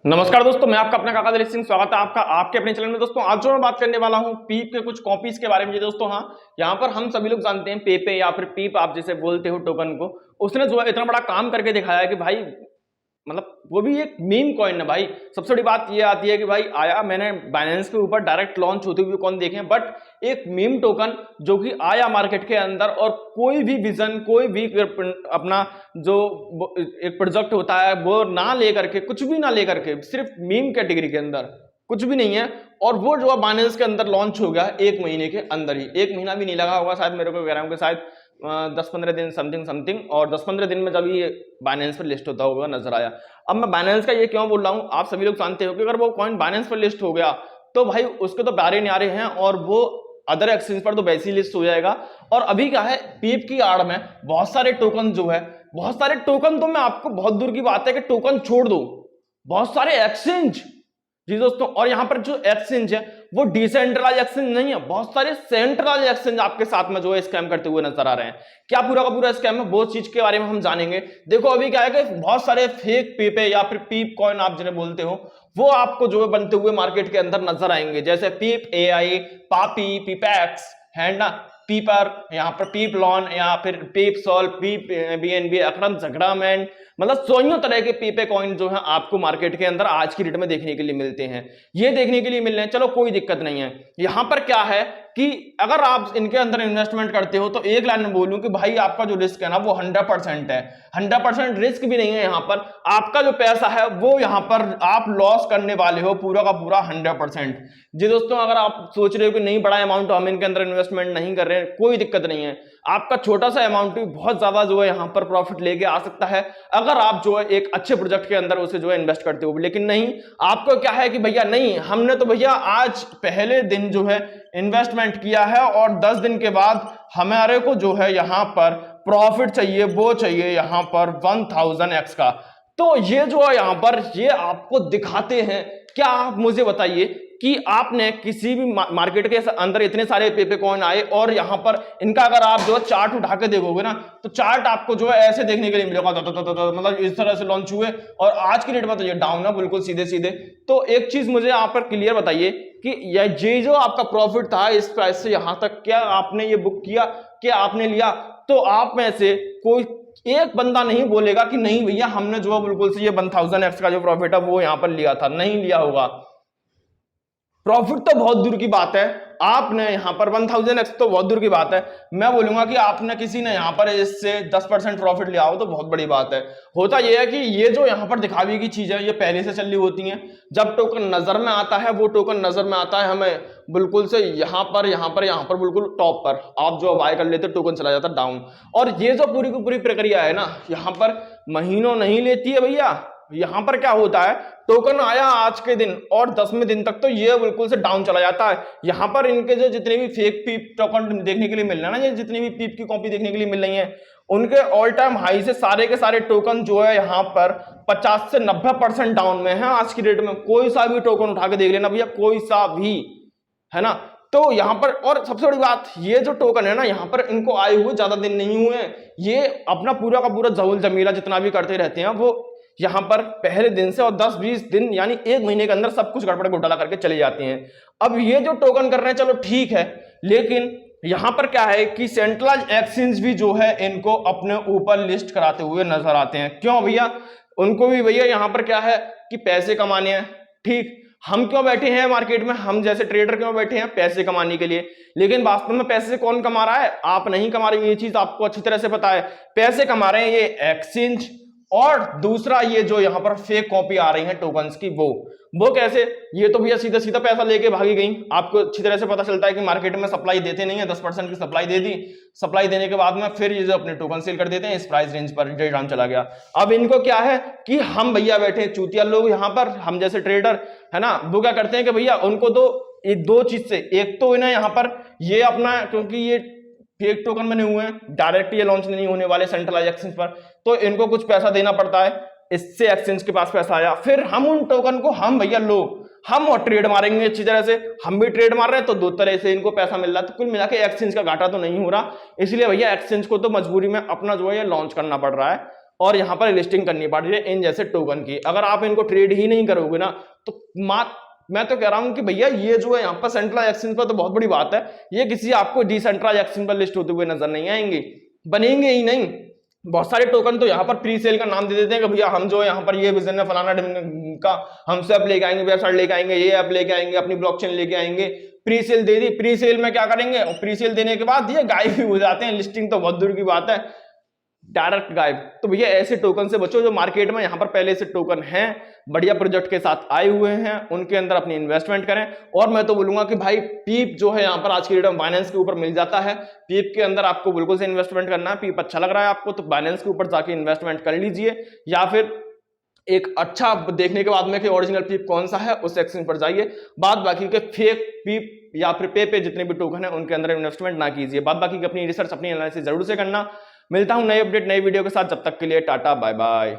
नमस्कार दोस्तों, मैं आपका अपना काका दिलीप सिंह। स्वागत है आपका आपके अपने चैनल में। दोस्तों आज जो मैं बात करने वाला हूं पीप के कुछ कॉपीज के बारे में। दोस्तों हाँ, यहाँ पर हम सभी लोग जानते हैं पेपे या फिर पीप आप जैसे बोलते हो टोकन को, उसने जो है इतना बड़ा काम करके दिखाया है कि भाई मतलब वो भी एक मीम कॉइन है भाई। सबसे बड़ी बात ये आती है कि भाई आया, मैंने बाइनेंस के ऊपर डायरेक्ट लॉन्च होते हुए कौन देखे, बट एक मीम टोकन जो कि आया मार्केट के अंदर और कोई भी विजन, कोई भी अपना जो एक प्रोजेक्ट होता है वो ना लेकर के, कुछ भी ना लेकर के, सिर्फ मीम कैटेगरी के अंदर कुछ भी नहीं है। और वो जो है बाइनेंस के अंदर लॉन्च हो गया 1 महीने के अंदर ही। 1 महीना भी नहीं लगा होगा शायद, मेरे को कह रहा हूँ कि शायद 10-15 दिन समथिंग। और 10-15 दिन में जब ये बाइनेंस पर लिस्ट होता होगा नजर आया। अब मैं बाइनेंस का ये क्यों बोल रहा हूँ, आप सभी लोग जानते हो कि अगर वो कॉइन बाइनेंस पर लिस्ट हो गया तो भाई उसके तो प्यारे न्यारे हैं और वो अदर एक्सचेंज पर तो वैसे ही लिस्ट हो जाएगा। और अभी क्या है, पीप की आड़ में बहुत सारे टोकन जो है, बहुत सारे टोकन, तो मैं आपको बहुत दूर की बात है कि टोकन छोड़ दो, बहुत सारे एक्सचेंज जी दोस्तों। और यहां पर जो एक्सचेंज है वो डिसेंट्रलाइज एक्सचेंज नहीं है, बहुत सारे सेंट्रलाइज एक्सचेंज आपके साथ में जो है स्कैम करते हुए नजर आ रहे हैं। क्या पूरा का पूरा स्कैम है, बहुत चीज के बारे में हम जानेंगे। देखो अभी क्या है कि बहुत सारे फेक पीपे या फिर पीप कॉइन आप जिन्हें बोलते हो वो आपको जो है बनते हुए मार्केट के अंदर नजर आएंगे, जैसे पीप एआई, पापी, पीपैक्स है ना, पीपर, यहाँ पर पीप लॉन या फिर पीप सॉल्व, पीप बीएनबी, अकरम झगड़ा मैन, मतलब सौयों तरह के पीपे कॉइन जो है आपको मार्केट के अंदर आज की डेट में देखने के लिए मिलते हैं। ये देखने के लिए मिल रहे हैं, चलो कोई दिक्कत नहीं है। यहां पर क्या है कि अगर आप इनके अंदर इन्वेस्टमेंट करते हो तो एक लाइन में बोलूं कि भाई आपका जो रिस्क है ना वो 100% है। 100% रिस्क भी नहीं है, यहां पर आपका जो पैसा है वो यहां पर आप लॉस करने वाले हो पूरा का पूरा 100%। जी दोस्तों, अगर आप सोच रहे हो कि नहीं बड़ा अमाउंट हम इनके अंदर इन्वेस्टमेंट नहीं कर रहे हैं, कोई दिक्कत नहीं है। आपका छोटा सा अमाउंट भी बहुत ज्यादा जो है यहां पर प्रॉफिट लेके आ सकता है अगर आप जो है एक अच्छे प्रोजेक्ट के अंदर उसे जो है इन्वेस्ट करते हो। लेकिन नहीं, आपको क्या है कि भैया नहीं, हमने तो भैया आज पहले दिन जो है इन्वेस्टमेंट किया है और 10 दिन के बाद हमारे को जो है यहां पर प्रॉफिट चाहिए, वो चाहिए यहां पर 1000x का। तो ये जो है यहां पर ये आपको दिखाते हैं। क्या आप मुझे बताइए कि आपने किसी भी मार्केट के अंदर इतने सारे पेपे कॉइन आए और यहां पर इनका अगर आप जो है चार्ट उठा के देखोगे ना तो चार्ट आपको जो है ऐसे देखने के लिए मिलेगा, मतलब इस तरह से लॉन्च हुए और आज की डेट में तो ये डाउन है बिल्कुल सीधे सीधे। तो एक चीज मुझे यहां पर क्लियर बताइए कि ये जो आपका प्रॉफिट था इस प्राइस से यहां तक, क्या आपने ये बुक किया, क्या आपने लिया? तो आप में से कोई एक बंदा नहीं बोलेगा कि नहीं भैया हमने जो है बिल्कुल से ये 1000x का जो प्रॉफिट है वो यहां पर लिया था, नहीं लिया होगा। प्रॉफिट तो बहुत दूर की बात है, आपने यहां पर 1000x तो बहुत दूर की बात है। मैं बोलूंगा कि आपने किसी ने यहां पर इससे 10% प्रॉफिट लिया हो तो बहुत बड़ी बात है। होता यह है कि ये जो यहां पर दिखावे की चीज है ये पहले से चली होती है। जब टोकन नजर में आता है, वो टोकन नजर में आता है हमें बिल्कुल से यहां पर बिल्कुल टॉप पर, आप जो बाय कर लेते टोकन चला जाता डाउन। और ये जो पूरी की पूरी प्रक्रिया है ना यहां पर महीनों नहीं लेती है भैया। यहां पर क्या होता है, टोकन आया आज के दिन और 10वें दिन तक तो ये बिल्कुल से डाउन चला जाता है। यहां पर इनके जो जितने भी फेक पीप टोकन देखने के लिए मिल रहे हैं ना, ये जितनी भी पीप की कॉपी देखने के लिए मिल रही है उनके ऑल टाइम हाई से सारे के सारे टोकन जो है यहाँ पर 50 से 90% डाउन में है आज की डेट में। कोई सा भी टोकन उठा के देख लेना भैया, कोई सा भी, है ना। तो यहां पर और सबसे बड़ी बात, ये जो टोकन है ना यहां पर इनको आए हुए ज्यादा दिन नहीं हुए, ये अपना पूरा का पूरा जहुल जमीला जितना भी करते रहते हैं वो यहां पर पहले दिन से और 10-20 दिन यानी 1 महीने के अंदर सब कुछ गड़बड़ घोटाला करके चले जाते हैं। अब ये जो टोकन कर रहे हैं चलो ठीक है, लेकिन यहां पर क्या है कि सेंट्रलाइज एक्सचेंज भी जो है इनको अपने ऊपर लिस्ट कराते हुए नजर आते हैं। क्यों भैया? उनको भी भैया यहां पर क्या है कि पैसे कमाने हैं। ठीक, हम क्यों बैठे हैं मार्केट में, हम जैसे ट्रेडर क्यों बैठे हैं? पैसे कमाने के लिए। लेकिन वास्तव में पैसे कौन कमा रहा है? आप नहीं कमा रहे, ये चीज आपको अच्छी तरह से पता है। पैसे कमा रहे हैं ये एक्सचेंज, और दूसरा ये जो यहां पर फेक कॉपी आ रही है टोकन्स की, वो कैसे? ये तो भैया सीधा सीधा पैसा लेके भागी गई। आपको अच्छी तरह से पता चलता है कि मार्केट में सप्लाई देते नहीं है, 10% की सप्लाई दे दी, सप्लाई देने के बाद में फिर ये जो अपने टोकन सेल कर देते हैं इस प्राइस रेंज पर, जो डाउन चला गया। अब इनको क्या है कि हम भैया बैठे चूतिया लोग यहां पर, हम जैसे ट्रेडर है ना, वो क्या करते हैं कि भैया उनको तो ये दो चीज से, एक तो इन्हें यहां पर ये अपना, क्योंकि ये फेक टोकन बने हुए हैं, डायरेक्ट ये लॉन्च नहीं होने वाले सेंट्रलाइज एक्सचेंज पर, तो इनको कुछ पैसा देना पड़ता है। इससे एक्सचेंज के पास पैसा आया, फिर हम उन टोकन को हम भैया लो हम और ट्रेड मारेंगे अच्छी तरह से। हम भी ट्रेड मार रहे हैं तो दो तरह से इनको पैसा मिल रहा है, तो कुल मिला के एक्सचेंज का घाटा तो नहीं हो रहा। इसलिए भैया एक्सचेंज को तो मजबूरी में अपना जो है लॉन्च करना पड़ रहा है। और यहाँ पर लिस्टिंग करनी पड़ रही है इन जैसे टोकन की। अगर आप इनको ट्रेड ही नहीं करोगे ना तो मैं तो कह रहा हूं कि भैया ये जो है यहाँ पर सेंट्रलाइज एक्सचेंज पर तो बहुत बड़ी बात है, ये किसी आपको डिसेंट्रलाइज एक्सचेंज पर लिस्ट होते हुए नजर नहीं आएंगे, बनेंगे ही नहीं। बहुत सारे टोकन तो यहाँ पर प्री सेल का नाम दे देते हैं कि भैया हम जो है यहाँ पर ये विजन है फलाना का, हम सब लेके आएंगे, वेबसाइट लेके आएंगे, ये ऐप लेके आएंगे, अपनी ब्लॉकचेन लेके आएंगे, प्री सेल दे दी। प्री सेल में क्या करेंगे, प्री सेल देने के बाद ये गायब भी हो जाते हैं, लिस्टिंग तो बहुत दूर की बात है, डायरेक्ट गायब। तो भैया ऐसे टोकन से बचो जो मार्केट में यहाँ पर पहले से टोकन हैं, बढ़िया प्रोजेक्ट के साथ आए हुए हैं, उनके अंदर अपनी इन्वेस्टमेंट करें। और मैं तो बोलूंगा कि भाई पीप जो है यहाँ पर आज की डेट में बाइनेंस के ऊपर मिल जाता है, पीप के अंदर आपको बिल्कुल से इन्वेस्टमेंट करना है। पीप अच्छा लग रहा है आपको तो बाइनेंस के ऊपर जाके इन्वेस्टमेंट कर लीजिए, या फिर एक अच्छा देखने के बाद में कि ओरिजिनल पीप कौन सा है उस एक्सचेंज पर जाइए। बाद बाकी के फेक पीप या फिर पे जितने भी टोकन है उनके अंदर इन्वेस्टमेंट ना कीजिए। बाद बाकी की अपनी रिसर्च, अपनी एनालिसिस जरूर से करना। मिलता हूं नई अपडेट नई वीडियो के साथ, जब तक के लिए टाटा बाय बाय।